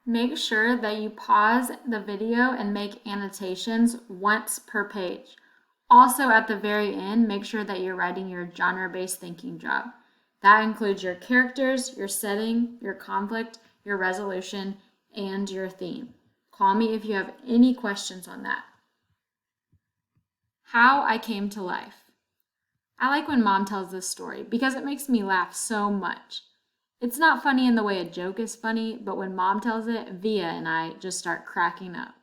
Make sure that you pause the video and make annotations once per page. Also, at the very end, make sure that you're writing your genre-based thinking job. That includes your characters, your setting, your conflict, your resolution, and your theme. Call me if you have any questions on that. How I came to life. I like when Mom tells this story because it makes me laugh so much. It's not funny in the way a joke is funny, but when Mom tells it, Via and I just start cracking up.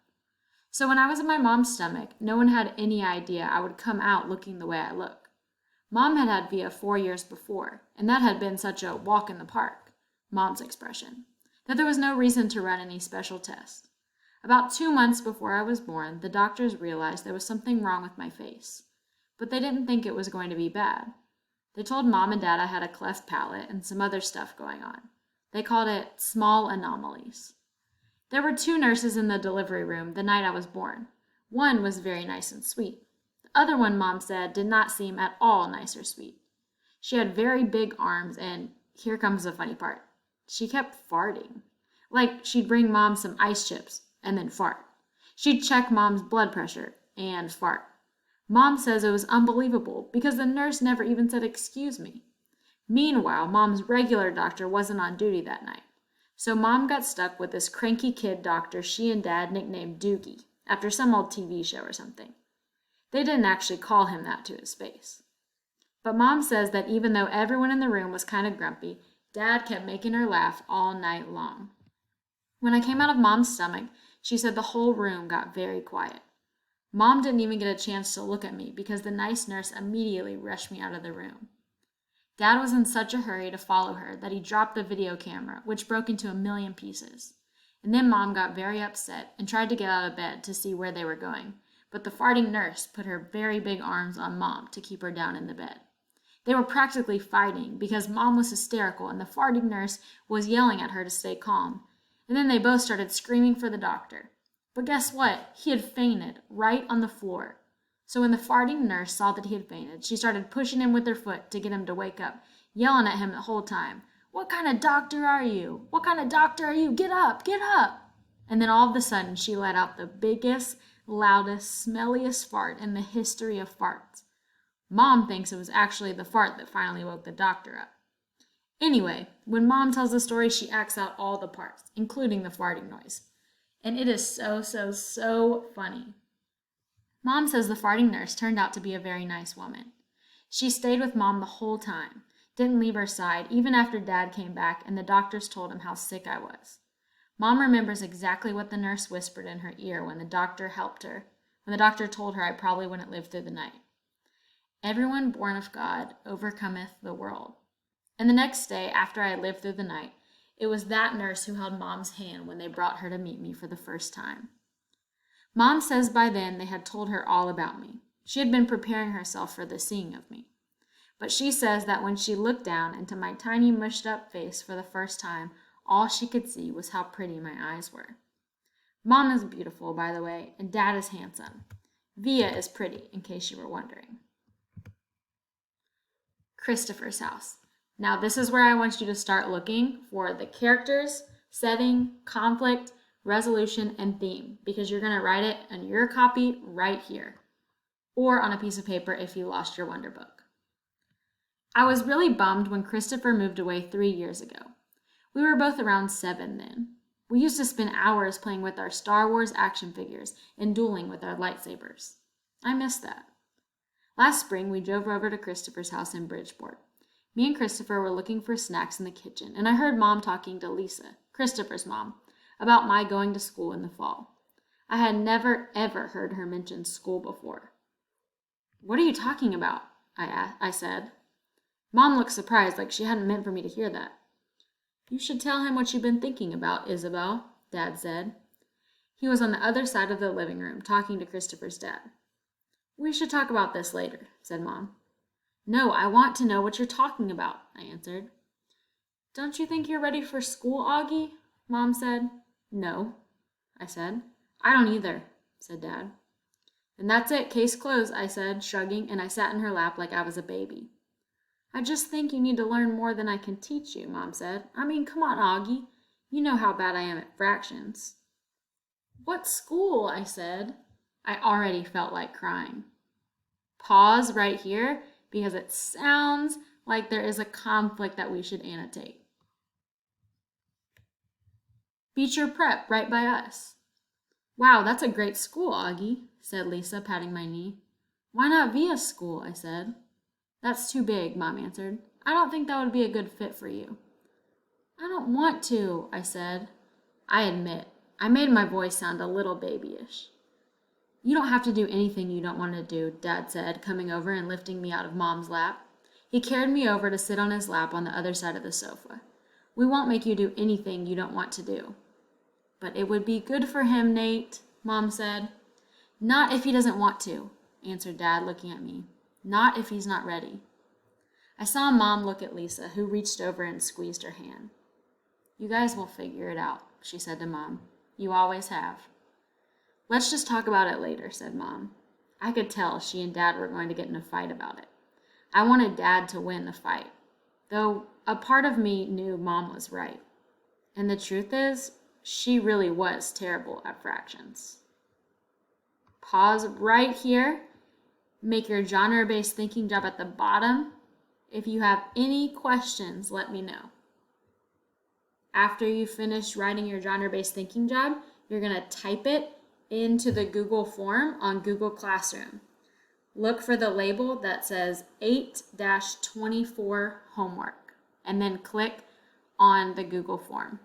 So when I was in my mom's stomach, no one had any idea I would come out looking the way I look. Mom had had Via 4 years before, and that had been such a walk in the park, Mom's expression, that there was no reason to run any special test. About 2 months before I was born, the doctors realized there was something wrong with my face, but they didn't think it was going to be bad. They told Mom and Dad I had a cleft palate and some other stuff going on. They called it small anomalies. There were 2 nurses in the delivery room the night I was born. One was very nice and sweet. The other one, Mom said, did not seem at all nice or sweet. She had very big arms, and here comes the funny part. She kept farting. Like she'd bring Mom some ice chips and then fart. She'd check Mom's blood pressure and fart. Mom says it was unbelievable because the nurse never even said excuse me. Meanwhile, Mom's regular doctor wasn't on duty that night. So Mom got stuck with this cranky kid doctor she and Dad nicknamed Doogie, after some old TV show or something. They didn't actually call him that to his face. But Mom says that even though everyone in the room was kind of grumpy, Dad kept making her laugh all night long. When I came out of Mom's stomach, she said the whole room got very quiet. Mom didn't even get a chance to look at me because the nice nurse immediately rushed me out of the room. Dad was in such a hurry to follow her that he dropped the video camera, which broke into a million pieces. And then Mom got very upset and tried to get out of bed to see where they were going, but the farting nurse put her very big arms on Mom to keep her down in the bed. They were practically fighting because Mom was hysterical and the farting nurse was yelling at her to stay calm. And then they both started screaming for the doctor. But guess what? He had fainted right on the floor. So when the farting nurse saw that he had fainted, she started pushing him with her foot to get him to wake up, yelling at him the whole time. "What kind of doctor are you? What kind of doctor are you? Get up, get up!" And then all of a sudden, she let out the biggest, loudest, smelliest fart in the history of farts. Mom thinks it was actually the fart that finally woke the doctor up. Anyway, when Mom tells the story, she acts out all the parts, including the farting noise. And it is so funny. Mom says the farting nurse turned out to be a very nice woman. She stayed with Mom the whole time, didn't leave her side, even after Dad came back and the doctors told him how sick I was. Mom remembers exactly what the nurse whispered in her ear when the doctor helped her, when the doctor told her I probably wouldn't live through the night. Everyone born of God overcometh the world. And the next day, after I lived through the night, it was that nurse who held Mom's hand when they brought her to meet me for the first time. Mom says by then they had told her all about me. She had been preparing herself for the seeing of me. But she says that when she looked down into my tiny mushed up face for the first time, all she could see was how pretty my eyes were. Mom is beautiful, by the way, and Dad is handsome. Via is pretty, in case you were wondering. Christopher's house. Now this is where I want you to start looking for the characters, setting, conflict, resolution, and theme, because you're going to write it on your copy right here, or on a piece of paper if you lost your Wonder Book. I was really bummed when Christopher moved away 3 years ago. We were both around 7 then. We used to spend hours playing with our Star Wars action figures and dueling with our lightsabers. I miss that. Last spring, we drove over to Christopher's house in Bridgeport. Me and Christopher were looking for snacks in the kitchen, and I heard Mom talking to Lisa, Christopher's mom, about my going to school in the fall. I had never, ever heard her mention school before. "What are you talking about?" I said. Mom looked surprised, like she hadn't meant for me to hear that. "You should tell him what you've been thinking about, Isabel," Dad said. He was on the other side of the living room, talking to Christopher's dad. "We should talk about this later," said Mom. "No, I want to know what you're talking about," I answered. "Don't you think you're ready for school, Augie?" Mom said. "No," I said. "I don't either," said Dad. "Then that's it, case closed," I said, shrugging, and I sat in her lap like I was a baby. "I just think you need to learn more than I can teach you," Mom said. "I mean, come on, Augie. You know how bad I am at fractions. What school? I said. I already felt like crying. Pause right here because it sounds like there is a conflict that we should annotate. Beecher Prep, right by us. Wow, that's a great school, Augie, said Lisa, patting my knee. Why not Via School? I said. That's too big, Mom answered. I don't think that would be a good fit for you. I don't want to, I said. I admit, I made my voice sound a little babyish. You don't have to do anything you don't want to do, Dad said, coming over and lifting me out of Mom's lap. He carried me over to sit on his lap on the other side of the sofa. We won't make you do anything you don't want to do. But it would be good for him, Nate, Mom said. Not if he doesn't want to, answered Dad, looking at me. Not if he's not ready. I saw Mom look at Lisa, who reached over and squeezed her hand. You guys will figure it out, she said to Mom. You always have. Let's just talk about it later, said Mom. I could tell she and Dad were going to get in a fight about it. I wanted Dad to win the fight, though a part of me knew Mom was right. And the truth is, she really was terrible at fractions. Pause right here. Make your genre-based thinking job at the bottom. If you have any questions, let me know. After you finish writing your genre-based thinking job, you're going to type it into the Google form on Google Classroom. Look for the label that says 8-24 homework, and then click on the Google form.